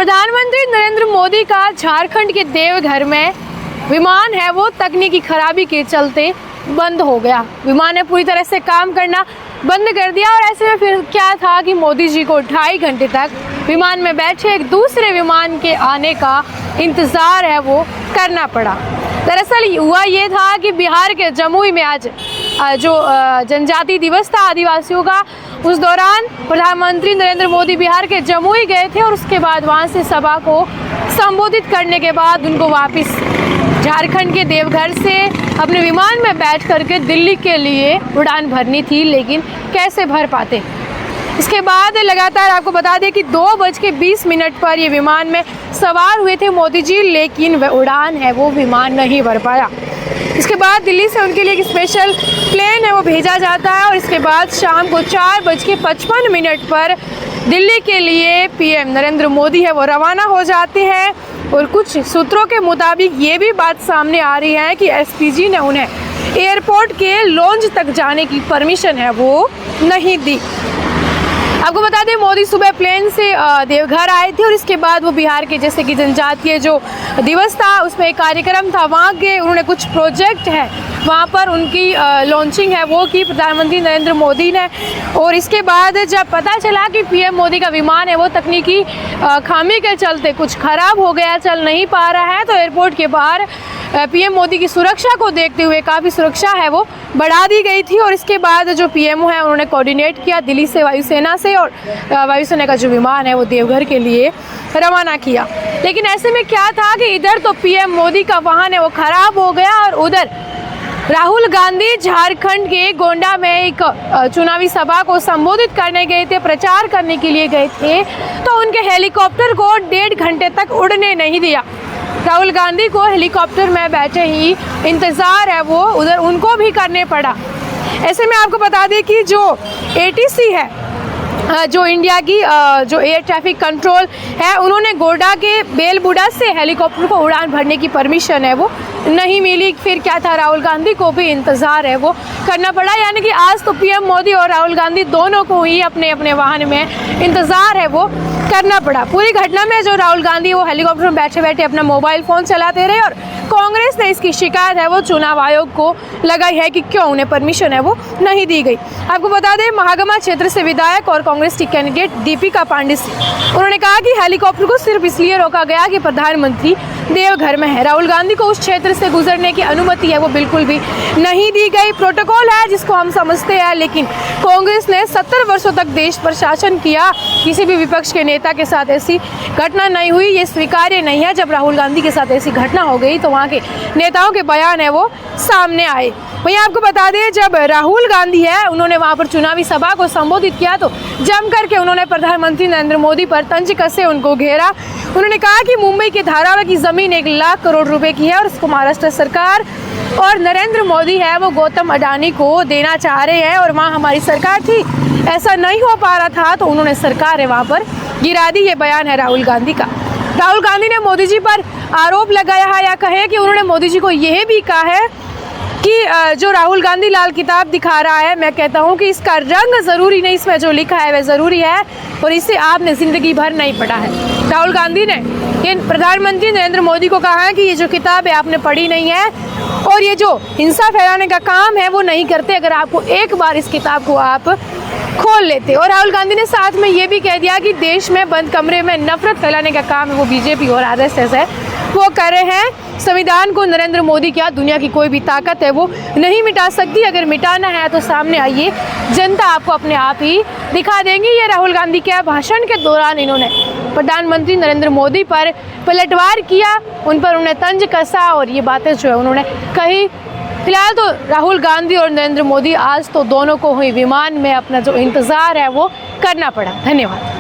प्रधानमंत्री नरेंद्र मोदी का झारखंड के देवघर में विमान है वो तकनीकी खराबी के चलते बंद हो गया। विमान ने पूरी तरह से काम करना बंद कर दिया और ऐसे में फिर क्या था कि मोदी जी को 2.5 घंटे तक विमान में बैठे एक दूसरे विमान के आने का इंतज़ार है वो करना पड़ा। दरअसल हुआ ये था कि बिहार के जमुई में आज जो जनजाति दिवस था आदिवासियों का, उस दौरान प्रधानमंत्री नरेंद्र मोदी बिहार के जमुई गए थे और उसके बाद वहाँ से सभा को संबोधित करने के बाद उनको वापस झारखंड के देवघर से अपने विमान में बैठ करके दिल्ली के लिए उड़ान भरनी थी, लेकिन कैसे भर पाते। इसके बाद लगातार आपको बता दें कि 2:20 पर ये विमान में सवार हुए थे मोदी जी, लेकिन वह उड़ान है वो विमान नहीं भर पाया। इसके बाद दिल्ली से उनके लिए एक स्पेशल प्लेन है वो भेजा जाता है और इसके बाद शाम को 4:55 पर दिल्ली के लिए पीएम नरेंद्र मोदी है वो रवाना हो जाते हैं। और कुछ सूत्रों के मुताबिक ये भी बात सामने आ रही है कि एसपीजी ने उन्हें एयरपोर्ट के लॉन्ज तक जाने की परमिशन है वो नहीं दी। आपको बता दें मोदी सुबह प्लेन से देवघर आए थे और इसके बाद वो बिहार के जैसे कि जनजातीय जो दिवस था उसमें एक कार्यक्रम था, वहाँ के उन्होंने कुछ प्रोजेक्ट है वहाँ पर उनकी लॉन्चिंग है वो की प्रधानमंत्री नरेंद्र मोदी ने। और इसके बाद जब पता चला कि पीएम मोदी का विमान है वो तकनीकी खामी के चलते कुछ खराब हो गया, चल नहीं पा रहा है, तो एयरपोर्ट के बाहर पीएम मोदी की सुरक्षा को देखते हुए काफ़ी सुरक्षा है वो बढ़ा दी गई थी। और इसके बाद जो पीएमओ है उन्होंने कोऑर्डिनेट किया दिल्ली से वायुसेना से और वायुसेना का जो विमान है वो देवघर के लिए रवाना किया। लेकिन ऐसे में क्या था कि इधर तो पीएम मोदी का वाहन है वो खराब हो गया और उधर राहुल गांधी झारखंड के गोंडा में एक चुनावी सभा को संबोधित करने गए थे, प्रचार करने के लिए गए थे, तो उनके हेलीकॉप्टर को 1.5 घंटे तक उड़ने नहीं दिया। राहुल गांधी को हेलीकॉप्टर में बैठे ही इंतज़ार है वो उधर उनको भी करने पड़ा। ऐसे में आपको बता दें कि जो एटीसी है जो इंडिया की जो एयर ट्रैफिक कंट्रोल है, उन्होंने गोंडा के बेलबुडा से हेलीकॉप्टर को उड़ान भरने की परमिशन है वो नहीं मिली। फिर क्या था, राहुल गांधी को भी इंतज़ार है वो करना पड़ा। यानी कि आज तो पीएम मोदी और राहुल गांधी दोनों को ही अपने अपने वाहन में इंतज़ार है वो करना पड़ा। पूरी घटना में जो राहुल गांधी वो हेलीकॉप्टर में बैठे बैठे अपना मोबाइल फ़ोन चलाते रहे और कांग्रेस ने इसकी शिकायत है वो चुनाव आयोग को लगाई है कि क्यों उन्हें परमिशन है वो नहीं दी गई। आपको बता दें महागमा क्षेत्र से विधायक और कांग्रेस की कैंडिडेट दीपिका पांडे उन्होंने कहा कि हेलीकॉप्टर को सिर्फ इसलिए रोका गया कि प्रधानमंत्री देवघर में है। राहुल गांधी को उस क्षेत्र से गुजरने की अनुमति है वो बिल्कुल भी नहीं दी गई। प्रोटोकॉल है जिसको हम समझते हैं, लेकिन कांग्रेस ने 70 वर्षों तक देश पर शासन किया, किसी भी विपक्ष के नेता के साथ ऐसी घटना नहीं हुई, ये स्वीकार्य नहीं है। जब राहुल गांधी के साथ ऐसी घटना हो गई तो वहाँ के नेताओं के बयान है वो सामने आए। वहीं आपको बता दें जब राहुल गांधी है उन्होंने वहाँ पर चुनावी सभा को संबोधित किया तो जम करके उन्होंने प्रधानमंत्री नरेंद्र मोदी पर तंज कसे उनको घेरा। उन्होंने कहा कि मुंबई के धारावी की ज़मीन 1 लाख करोड़ रुपए की है और इसको महाराष्ट्र सरकार और नरेंद्र मोदी है वो गौतम अडानी को देना चाह रहे हैं और वहाँ हमारी सरकार थी, ऐसा नहीं हो पा रहा था तो उन्होंने सरकार है वहाँ पर गिरा दी। ये बयान है राहुल गांधी का। राहुल गांधी ने मोदी जी पर आरोप लगाया है या कहे कि उन्होंने मोदी जी को यह भी कहा है कि जो राहुल गांधी लाल किताब दिखा रहा है, मैं कहता हूं कि इसका रंग ज़रूरी नहीं, इसमें जो लिखा है वह ज़रूरी है और इसे आपने ज़िंदगी भर नहीं पढ़ा है। राहुल गांधी ने ये प्रधानमंत्री नरेंद्र मोदी को कहा है कि ये जो किताब है आपने पढ़ी नहीं है और ये जो हिंसा फैलाने का काम है वो नहीं करते अगर आपको एक बार इस किताब को आप खोल लेते। और राहुल गांधी ने साथ में ये भी कह दिया कि देश में बंद कमरे में नफरत फैलाने का काम है वो बीजेपी और आरएसएस है वो कर रहे हैं। संविधान को नरेंद्र मोदी क्या दुनिया की कोई भी ताकत है वो नहीं मिटा सकती, अगर मिटाना है तो सामने आइए, जनता आपको अपने आप ही दिखा देंगी। ये राहुल गांधी के भाषण के दौरान इन्होंने प्रधानमंत्री नरेंद्र मोदी पर पलटवार किया, उन पर उन्हें तंज कसा और ये बातें जो है उन्होंने कही। फिलहाल तो राहुल गांधी और नरेंद्र मोदी आज तो दोनों को ही विमान में अपना जो इंतज़ार है वो करना पड़ा। धन्यवाद।